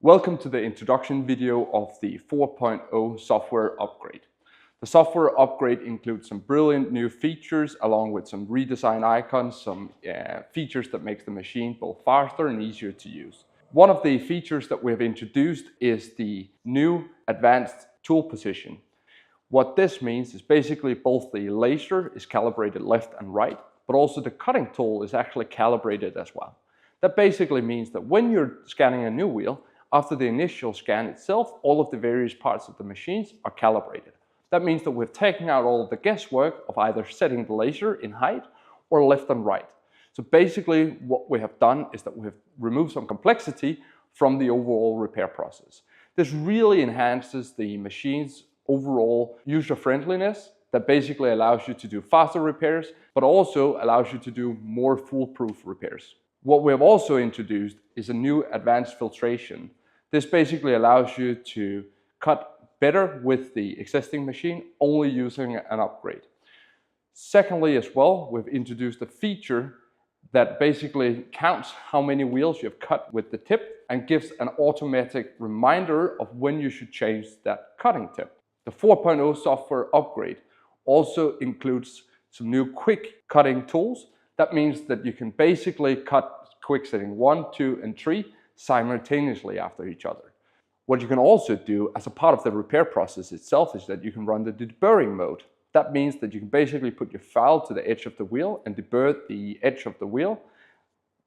Welcome to the introduction video of the 4.0 software upgrade. The software upgrade includes some brilliant new features along with some redesigned icons, some features that make the machine both faster and easier to use. One of the features that we have introduced is the new advanced tool position. What this means is basically both the laser is calibrated left and right, but also the cutting tool is actually calibrated as well. That basically means that when you're scanning a new wheel, after the initial scan itself, all of the various parts of the machines are calibrated. That means that we've taken out all of the guesswork of either setting the laser in height or left and right. So basically what we have done is that we have removed some complexity from the overall repair process. This really enhances the machine's overall user friendliness that basically allows you to do faster repairs, but also allows you to do more foolproof repairs. What we have also introduced is a new advanced filtration. This basically allows you to cut better with the existing machine, only using an upgrade. Secondly, as well, we've introduced a feature that basically counts how many wheels you have cut with the tip and gives an automatic reminder of when you should change that cutting tip. The 4.0 software upgrade also includes some new quick cutting tools. That means that you can basically cut quick setting 1, 2, and 3 simultaneously after each other. What you can also do as a part of the repair process itself is that you can run the deburring mode. That means that you can basically put your file to the edge of the wheel and deburr the edge of the wheel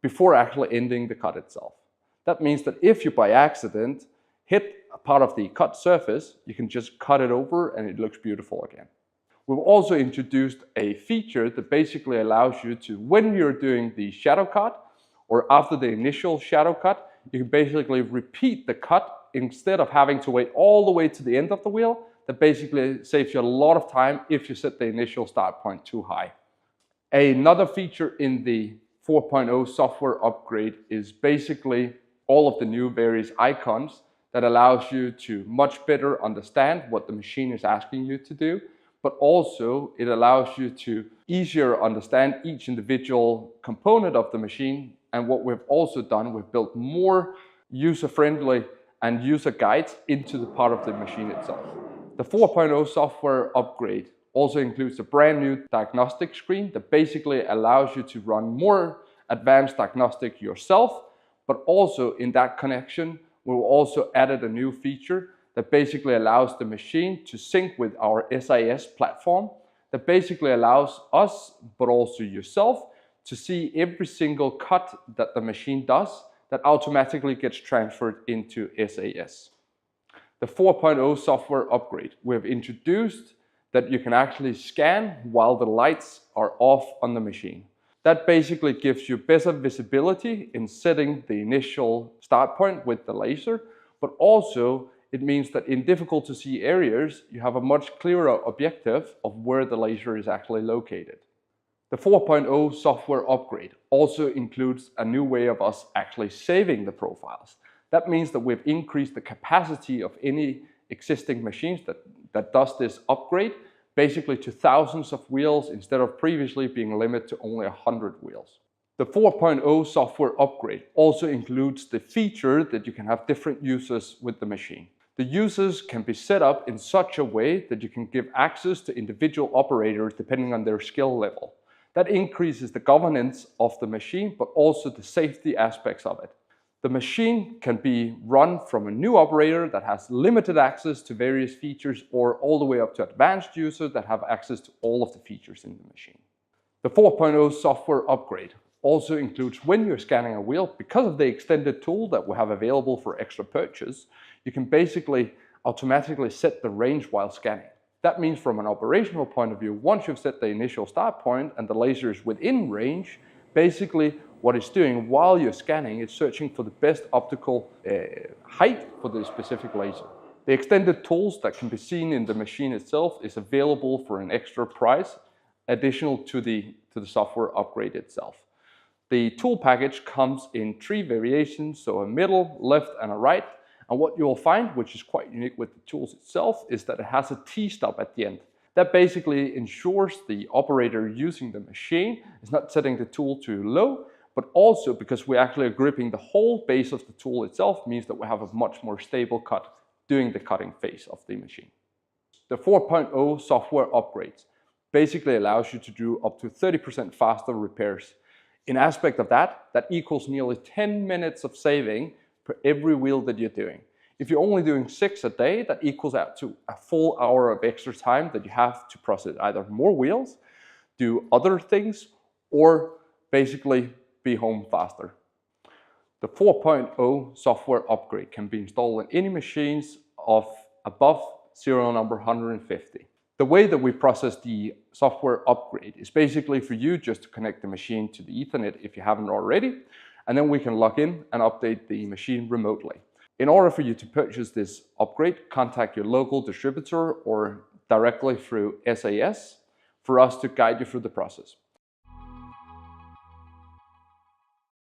before actually ending the cut itself. That means that if you by accident hit a part of the cut surface, you can just cut it over and it looks beautiful again. We've also introduced a feature that basically allows you to, when you're doing the shadow cut or after the initial shadow cut, you can basically repeat the cut instead of having to wait all the way to the end of the wheel. That basically saves you a lot of time if you set the initial start point too high. Another feature in the 4.0 software upgrade is basically all of the new various icons that allows you to much better understand what the machine is asking you to do, but also it allows you to easier understand each individual component of the machine. And what we've also done, we've built more user-friendly and user guides into the part of the machine itself. The 4.0 software upgrade also includes a brand new diagnostic screen that basically allows you to run more advanced diagnostic yourself, but also in that connection, we've also added a new feature that basically allows the machine to sync with our SAS platform, that basically allows us, but also yourself, to see every single cut that the machine does that automatically gets transferred into SAS. The 4.0 software upgrade, we have introduced that you can actually scan while the lights are off on the machine. That basically gives you better visibility in setting the initial start point with the laser, but also it means that in difficult to see areas, you have a much clearer objective of where the laser is actually located. The 4.0 software upgrade also includes a new way of us actually saving the profiles. That means that we've increased the capacity of any existing machines that does this upgrade, basically to thousands of wheels instead of previously being limited to only 100 wheels. The 4.0 software upgrade also includes the feature that you can have different users with the machine. The users can be set up in such a way that you can give access to individual operators depending on their skill level. That increases the governance of the machine, but also the safety aspects of it. The machine can be run from a new operator that has limited access to various features or all the way up to advanced users that have access to all of the features in the machine. The 4.0 software upgrade also includes when you're scanning a wheel, because of the extended tool that we have available for extra purchase, you can basically automatically set the range while scanning. That means from an operational point of view, once you've set the initial start point and the laser is within range, basically what it's doing while you're scanning is searching for the best optical height for the specific laser. The extended tools that can be seen in the machine itself is available for an extra price, additional to the software upgrade itself. The tool package comes in 3 variations, so a middle, left, and a right. And what you'll find, which is quite unique with the tools itself, is that it has a T-stop at the end. That basically ensures the operator using the machine is not setting the tool too low, but also because we actually are gripping the whole base of the tool itself, means that we have a much more stable cut during the cutting phase of the machine. The 4.0 software upgrades basically allows you to do up to 30% faster repairs. In aspect of that equals nearly 10 minutes of saving per every wheel that you're doing. If you're only doing 6 a day, that equals out to a full hour of extra time that you have to process either more wheels, do other things, or basically be home faster. The 4.0 software upgrade can be installed in any machines of above serial number 150. The way that we process the software upgrade is basically for you just to connect the machine to the Ethernet if you haven't already, and then we can log in and update the machine remotely. In order for you to purchase this upgrade, contact your local distributor or directly through SAS for us to guide you through the process.